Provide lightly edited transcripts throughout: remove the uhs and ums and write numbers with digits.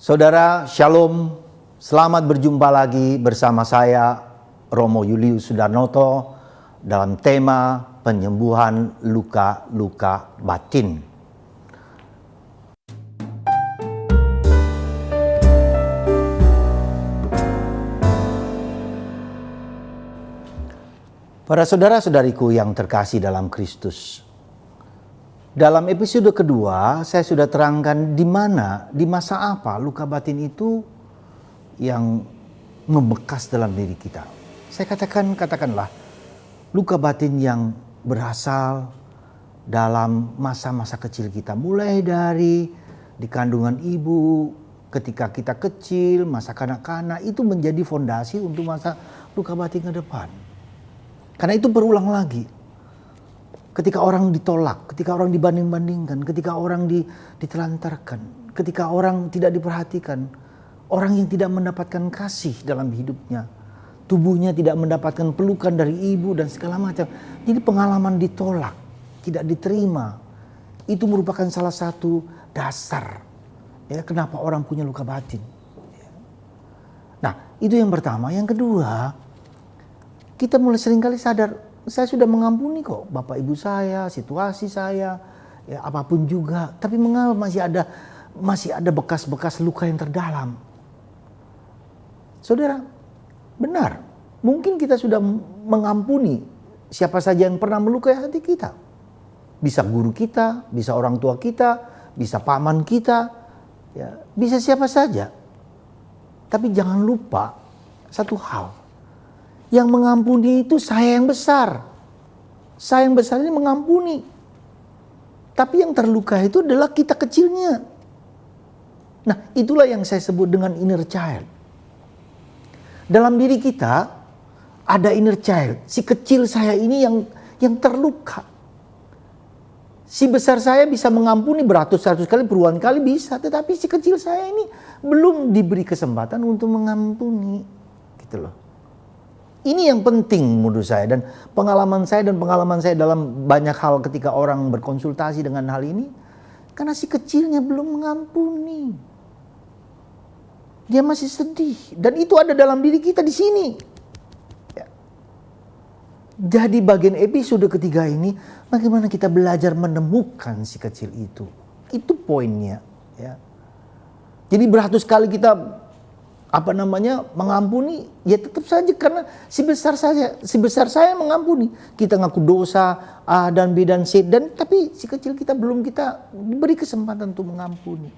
Saudara, Shalom. Selamat berjumpa lagi bersama saya, Romo Julius Sudarnoto, dalam tema penyembuhan luka-luka batin. Para saudara-saudariku yang terkasih dalam Kristus, dalam episode kedua, saya sudah terangkan di mana, di masa apa luka batin itu yang membekas dalam diri kita. Saya katakanlah, luka batin yang berasal dalam masa-masa kecil kita. Mulai dari di kandungan ibu, ketika kita kecil, masa kanak-kanak, itu menjadi fondasi untuk masa luka batin ke depan. Karena itu berulang lagi. Ketika orang ditolak, ketika orang dibanding-bandingkan, ketika orang ditelantarkan, ketika orang tidak diperhatikan, orang yang tidak mendapatkan kasih dalam hidupnya, tubuhnya tidak mendapatkan pelukan dari ibu dan segala macam. Jadi pengalaman ditolak, tidak diterima, itu merupakan salah satu dasar ya kenapa orang punya luka batin. Nah, itu yang pertama. Yang kedua, kita mulai seringkali sadar, saya sudah mengampuni kok bapak ibu saya, situasi saya, ya apapun juga. Tapi mengapa masih ada bekas-bekas luka yang terdalam? Saudara, benar. Mungkin kita sudah mengampuni siapa saja yang pernah melukai hati kita. Bisa guru kita, bisa orang tua kita, bisa paman kita, ya, bisa siapa saja. Tapi jangan lupa satu hal. Yang mengampuni itu saya yang besar. Saya yang besar ini mengampuni. Tapi yang terluka itu adalah kita kecilnya. Nah, itulah yang saya sebut dengan inner child. Dalam diri kita ada inner child. Si kecil saya ini yang terluka. Si besar saya bisa mengampuni beratus-ratus kali, puluhan kali bisa. Tetapi si kecil saya ini belum diberi kesempatan untuk mengampuni. Gitu loh. Ini yang penting menurut saya, dan pengalaman saya dalam banyak hal ketika orang berkonsultasi dengan hal ini, karena si kecilnya belum mengampuni. Dia masih sedih, dan itu ada dalam diri kita di sini. Ya. Jadi bagian episode ketiga ini, bagaimana kita belajar menemukan si kecil itu. Itu poinnya. Ya. Jadi beratus kali kita mengampuni, ya tetap saja karena si besar saya mengampuni. Kita ngaku dosa A dan B dan C, tapi si kecil kita belum kita diberi kesempatan untuk mengampuni.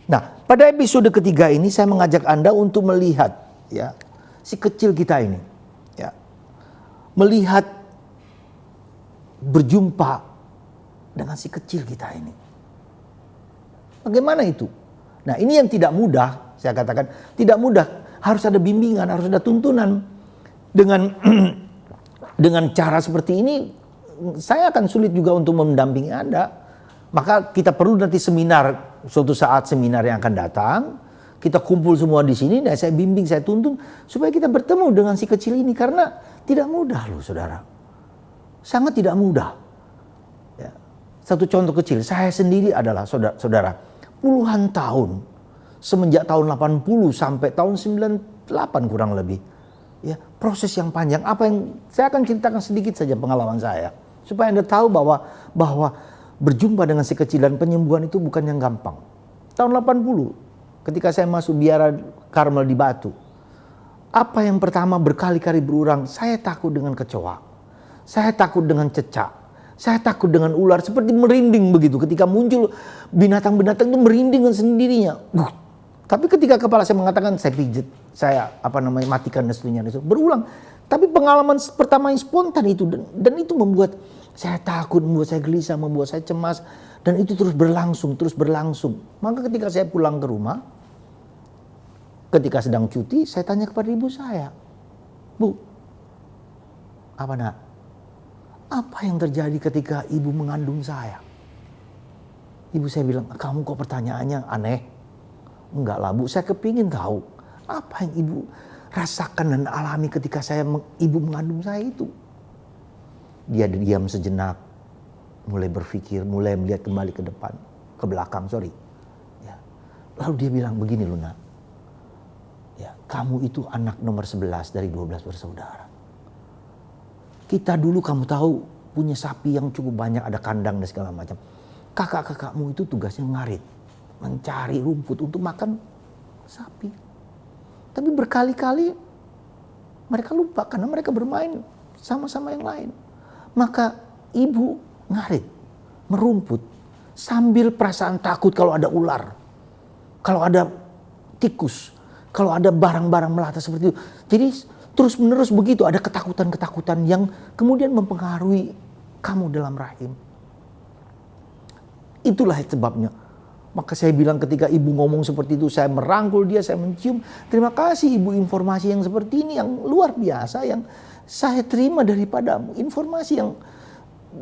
Nah, pada episode ketiga ini saya mengajak Anda untuk melihat ya si kecil kita ini, ya, melihat berjumpa dengan si kecil kita ini. Bagaimana itu? Nah, ini yang tidak mudah. Saya katakan tidak mudah, harus ada bimbingan, harus ada tuntunan. Dengan cara seperti ini, saya akan sulit juga untuk mendampingi Anda. Maka kita perlu nanti seminar, suatu saat seminar yang akan datang, kita kumpul semua di sini, dan saya bimbing, saya tuntun, supaya kita bertemu dengan si kecil ini. Karena tidak mudah loh saudara, sangat tidak mudah. Ya. Satu contoh kecil, saya sendiri adalah saudara, puluhan tahun, semenjak tahun 80 sampai tahun 98 kurang lebih. Ya, proses yang panjang. Apa yang saya akan ceritakan sedikit saja pengalaman saya. Supaya Anda tahu bahwa berjumpa dengan si kecil dan penyembuhan itu bukan yang gampang. Tahun 80, ketika saya masuk biara Karmel di Batu. Apa yang pertama berkali-kali berulang, saya takut dengan kecoa. Saya takut dengan cecak. Saya takut dengan ular, seperti merinding begitu. Ketika muncul binatang-binatang itu merinding dengan sendirinya. Tapi ketika kepala saya mengatakan saya pijit, saya matikan dan seterusnya itu berulang. Tapi pengalaman pertama yang spontan itu, dan itu membuat saya takut, membuat saya gelisah, membuat saya cemas, dan itu terus berlangsung. Maka ketika saya pulang ke rumah, ketika sedang cuti, saya tanya kepada ibu saya, Bu, apa yang terjadi ketika ibu mengandung saya? Ibu saya bilang, kamu kok pertanyaannya aneh? Enggak lah Bu, saya kepingin tahu apa yang ibu rasakan dan alami ketika ibu mengandung saya itu. Dia diam sejenak, mulai berpikir, mulai melihat kembali ke belakang. Ya. Lalu dia bilang begini, Luna, ya, kamu itu anak nomor 11 dari 12 bersaudara. Kita dulu kamu tahu punya sapi yang cukup banyak, ada kandang dan segala macam. Kakak-kakakmu itu tugasnya ngarit, mencari rumput untuk makan sapi. Tapi berkali-kali mereka lupa karena mereka bermain sama-sama yang lain. Maka ibu ngarit, merumput, sambil perasaan takut kalau ada ular, kalau ada tikus, kalau ada barang-barang melata seperti itu. Jadi terus menerus begitu, ada ketakutan-ketakutan yang kemudian mempengaruhi kamu dalam rahim. Itulah sebabnya. Maka saya bilang ketika ibu ngomong seperti itu, saya merangkul dia, saya mencium. Terima kasih ibu, informasi yang seperti ini yang luar biasa yang saya terima daripadamu. Informasi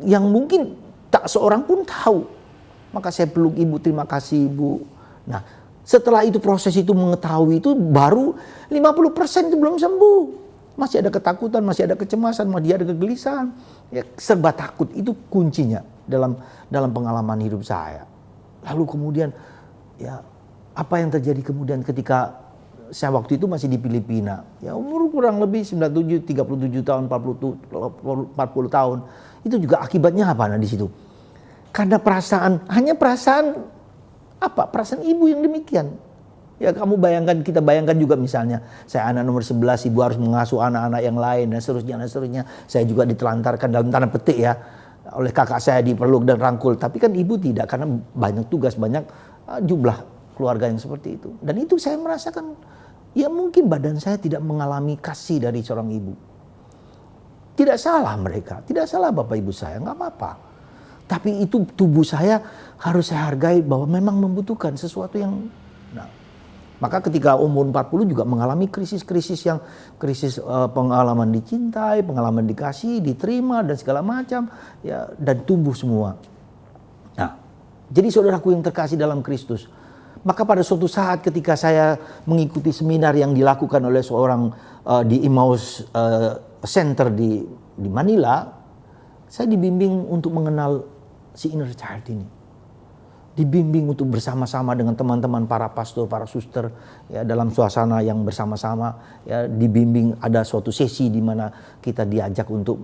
yang mungkin tak seorang pun tahu. Maka saya peluk ibu, terima kasih ibu. Nah, setelah itu proses itu mengetahui itu baru 50% itu belum sembuh. Masih ada ketakutan, masih ada kecemasan, masih ada kegelisahan. Ya, serba takut itu kuncinya dalam pengalaman hidup saya. Lalu kemudian ya apa yang terjadi kemudian ketika saya waktu itu masih di Filipina. Ya umur kurang lebih 97, 37 tahun, 40 tahun. Itu juga akibatnya apa di situ? Karena hanya perasaan perasaan ibu yang demikian. Ya kamu bayangkan, kita bayangkan juga misalnya saya anak nomor 11, ibu harus mengasuh anak-anak yang lain dan seterusnya. Saya juga ditelantarkan dalam tanda petik ya oleh kakak saya, dipeluk dan rangkul. Tapi kan ibu tidak, karena banyak tugas, banyak jumlah keluarga yang seperti itu. Dan itu saya merasakan ya mungkin badan saya tidak mengalami kasih dari seorang ibu. Tidak salah mereka, tidak salah bapak ibu saya, nggak apa-apa. Tapi itu tubuh saya harus saya hargai bahwa memang membutuhkan sesuatu yang... Maka ketika umur 40 juga mengalami krisis pengalaman dicintai, pengalaman dikasih, diterima dan segala macam ya, dan tumbuh semua. Nah, jadi saudaraku yang terkasih dalam Kristus, maka pada suatu saat ketika saya mengikuti seminar yang dilakukan oleh seorang di Emmaus Center di Manila, saya dibimbing untuk mengenal si inner child ini. Dibimbing untuk bersama-sama dengan teman-teman para pastor, para suster ya, dalam suasana yang bersama-sama ya, dibimbing. Ada suatu sesi di mana kita diajak untuk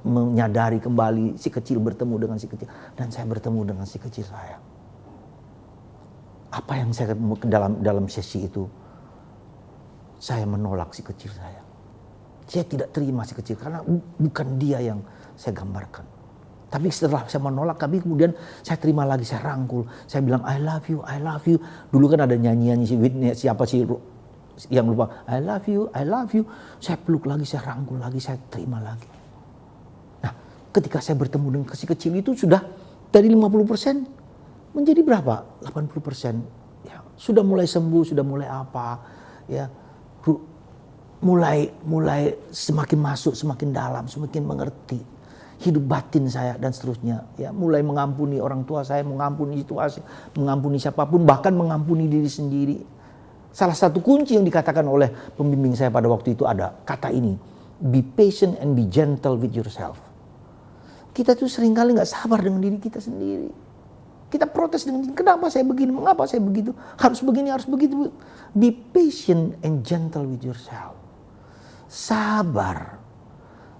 menyadari kembali si kecil bertemu dengan si kecil, dan saya bertemu dengan si kecil saya. Apa yang saya dalam sesi itu? Saya menolak si kecil saya. Saya tidak terima si kecil karena bukan dia yang saya gambarkan. Tapi setelah saya menolak, kemudian saya terima lagi, saya rangkul. Saya bilang, I love you, I love you. Dulu kan ada nyanyian si Whitney, siapa sih yang lupa. I love you, I love you. Saya peluk lagi, saya rangkul lagi, saya terima lagi. Nah, ketika saya bertemu dengan si kecil itu sudah dari 50% menjadi berapa? 80%. Ya, sudah mulai sembuh, sudah mulai apa. Ya, mulai semakin masuk, semakin dalam, semakin mengerti hidup batin saya dan seterusnya. Ya, mulai mengampuni orang tua saya, mengampuni situasi, mengampuni siapapun, bahkan mengampuni diri sendiri. Salah satu kunci yang dikatakan oleh pembimbing saya pada waktu itu ada kata ini, be patient and be gentle with yourself. Kita tuh seringkali nggak sabar dengan diri kita sendiri. Kita protes dengan diri, kenapa saya begini, mengapa saya begitu, harus begini, harus begitu. Be patient and gentle with yourself.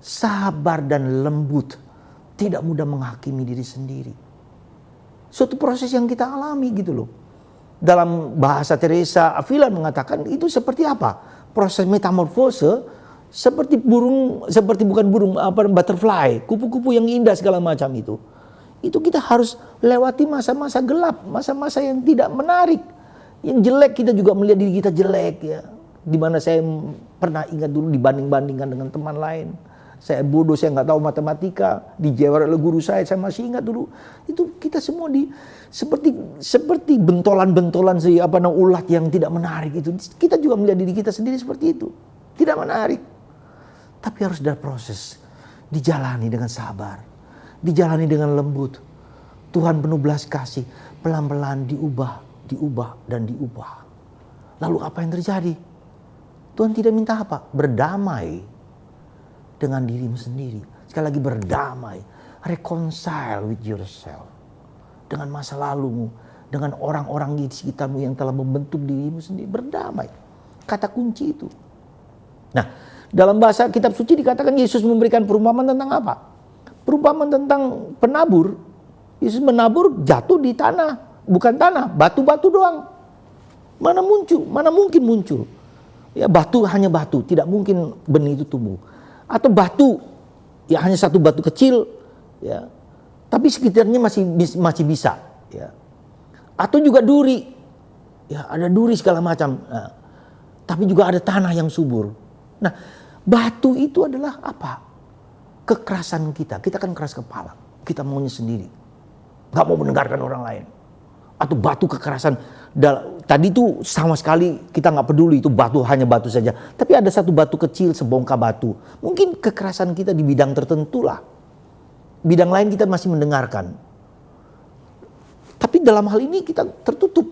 Sabar dan lembut, tidak mudah menghakimi diri sendiri. Suatu proses yang kita alami gitu loh. Dalam bahasa Teresa Avila mengatakan itu seperti apa? Proses metamorfose seperti butterfly, kupu-kupu yang indah segala macam itu. Itu kita harus lewati masa-masa gelap, masa-masa yang tidak menarik. Yang jelek kita juga melihat diri kita jelek ya. Di mana saya pernah ingat dulu dibanding-bandingkan dengan teman lain. Saya bodoh, saya nggak tahu matematika, dijewer oleh guru saya masih ingat dulu. Itu kita semua seperti bentolan-bentolan ulat yang tidak menarik itu. Kita juga melihat diri kita sendiri seperti itu, tidak menarik. Tapi harus ada proses, dijalani dengan sabar, dijalani dengan lembut. Tuhan penuh belas kasih, pelan-pelan diubah dan diubah. Lalu apa yang terjadi? Tuhan tidak minta apa? Berdamai dengan dirimu sendiri. Sekali lagi berdamai. Reconcile with yourself. Dengan masa lalumu. dengan orang-orang di sekitarmu yang telah membentuk dirimu sendiri. Berdamai. Kata kunci itu. Nah, dalam bahasa kitab suci dikatakan Yesus memberikan perumpamaan tentang apa? Perumpamaan tentang penabur. Yesus menabur jatuh di tanah. Bukan tanah, batu-batu doang. Mana mungkin muncul. Ya, batu hanya batu, tidak mungkin benih itu tumbuh. Atau batu, ya hanya satu batu kecil, ya, tapi sekitarnya masih bisa. Ya. Atau juga duri, ya ada duri segala macam. Nah, tapi juga ada tanah yang subur. Nah, batu itu adalah apa? Kekerasan kita. Kita kan keras kepala. Kita maunya sendiri. Gak mau mendengarkan orang lain. Atau batu kekerasan. Tadi itu sama sekali kita gak peduli itu batu, hanya batu saja. Tapi ada satu batu kecil, sebongkah batu. Mungkin kekerasan kita di bidang tertentu lah. Bidang lain kita masih mendengarkan. Tapi dalam hal ini kita tertutup.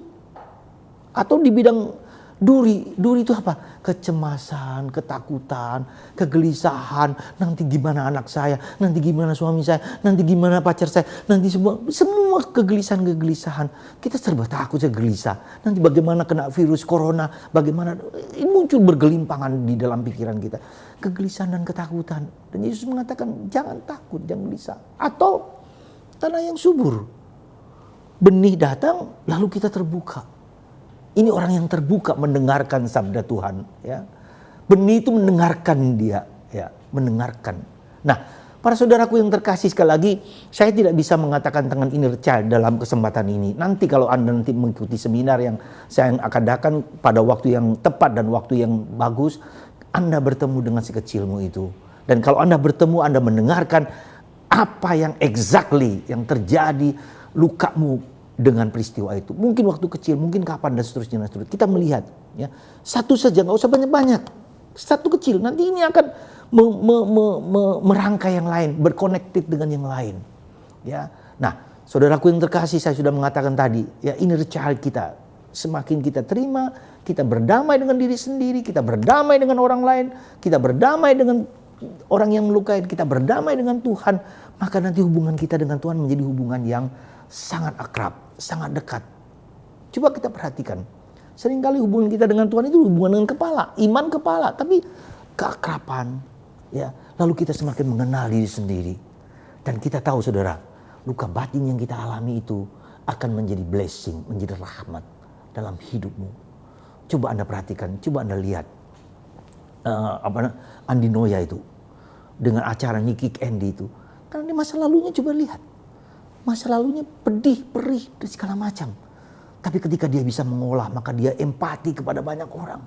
Atau di bidang duri itu apa? Kecemasan, ketakutan, kegelisahan. Nanti gimana anak saya, nanti gimana suami saya, nanti gimana pacar saya, nanti semua kegelisahan. Kita serba takut, gelisah. Nanti bagaimana kena virus corona, bagaimana ini muncul bergelimpangan di dalam pikiran kita. Kegelisahan dan ketakutan. Dan Yesus mengatakan jangan takut, jangan gelisah. Atau tanah yang subur. Benih datang lalu kita terbuka. Ini orang yang terbuka mendengarkan sabda Tuhan. Ya. Benih itu mendengarkan dia. Ya, mendengarkan. Nah, para saudaraku yang terkasih, sekali lagi, saya tidak bisa mengatakan tentang inner child dalam kesempatan ini. Nanti kalau Anda nanti mengikuti seminar yang saya akan adakan pada waktu yang tepat dan waktu yang bagus, Anda bertemu dengan si kecilmu itu. Dan kalau Anda bertemu, Anda mendengarkan apa yang exactly yang terjadi, lukamu dengan peristiwa itu. Mungkin waktu kecil, mungkin kapan, dan seterusnya. Kita melihat. Ya, satu saja, nggak usah banyak-banyak. Satu kecil, nanti ini akan merangkai yang lain, berkonektif dengan yang lain. Ya, nah, saudaraku yang terkasih, saya sudah mengatakan tadi, ya inner child kita, semakin kita terima, kita berdamai dengan diri sendiri, kita berdamai dengan orang lain, kita berdamai dengan orang yang melukai, kita berdamai dengan Tuhan, maka nanti hubungan kita dengan Tuhan menjadi hubungan yang sangat akrab, sangat dekat. Coba kita perhatikan. Seringkali hubungan kita dengan Tuhan itu hubungan dengan kepala, iman kepala, tapi keakraban. Ya, lalu kita semakin mengenal diri sendiri. Dan kita tahu saudara, luka batin yang kita alami itu akan menjadi blessing, menjadi rahmat dalam hidupmu. Coba Anda perhatikan, coba Anda lihat. Andi Noya itu dengan acara Nikik Andy itu. Karena di masa lalunya coba lihat. Masa lalunya pedih, perih, dan segala macam. Tapi ketika dia bisa mengolah, maka dia empati kepada banyak orang.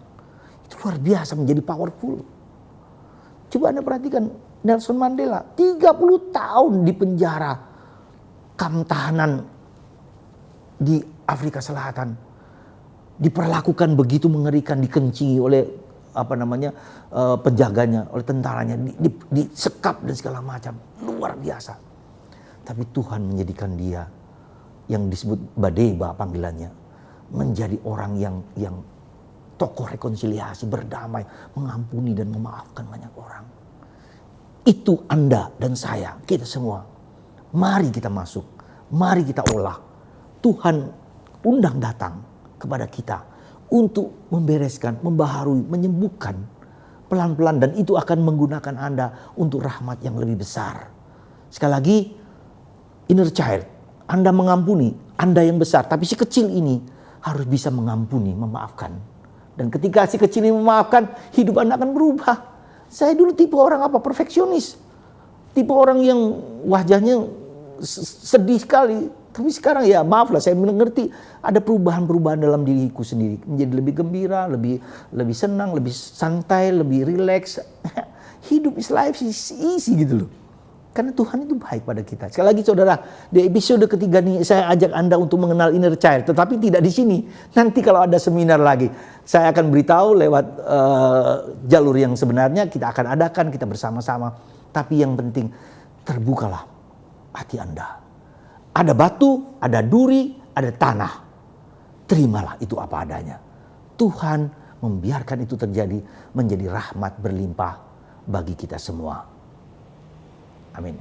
Itu luar biasa, menjadi powerful. Coba Anda perhatikan Nelson Mandela, 30 tahun di penjara, kamp tahanan di Afrika Selatan. Diperlakukan begitu mengerikan, dikencingi oleh penjaganya, oleh tentaranya, disekap dan segala macam. Luar biasa. Tapi Tuhan menjadikan dia yang disebut Badeba panggilannya, menjadi orang yang tokoh rekonsiliasi, berdamai, mengampuni dan memaafkan banyak orang. Itu Anda dan saya, kita semua. Mari kita masuk, mari kita olah. Tuhan undang datang kepada kita untuk membereskan, membaharui, menyembuhkan pelan-pelan, dan itu akan menggunakan Anda untuk rahmat yang lebih besar. Sekali lagi, inner child, Anda mengampuni, Anda yang besar, tapi si kecil ini harus bisa mengampuni, memaafkan. Dan ketika si kecil ini memaafkan, hidup Anda akan berubah. Saya dulu tipe orang perfeksionis. Tipe orang yang wajahnya sedih sekali. Tapi sekarang ya maaflah, saya mengerti ada perubahan-perubahan dalam diriku sendiri. Menjadi lebih gembira, lebih senang, lebih santai, lebih rileks. Hidup is life is easy gitu loh. Karena Tuhan itu baik pada kita. Sekali lagi saudara, di episode ketiga ini saya ajak Anda untuk mengenal inner child. Tetapi tidak di sini. Nanti kalau ada seminar lagi, saya akan beritahu lewat jalur yang sebenarnya kita akan adakan, kita bersama-sama. Tapi yang penting, terbukalah hati Anda. Ada batu, ada duri, ada tanah. Terimalah itu apa adanya. Tuhan membiarkan itu terjadi, menjadi rahmat berlimpah bagi kita semua. Amin.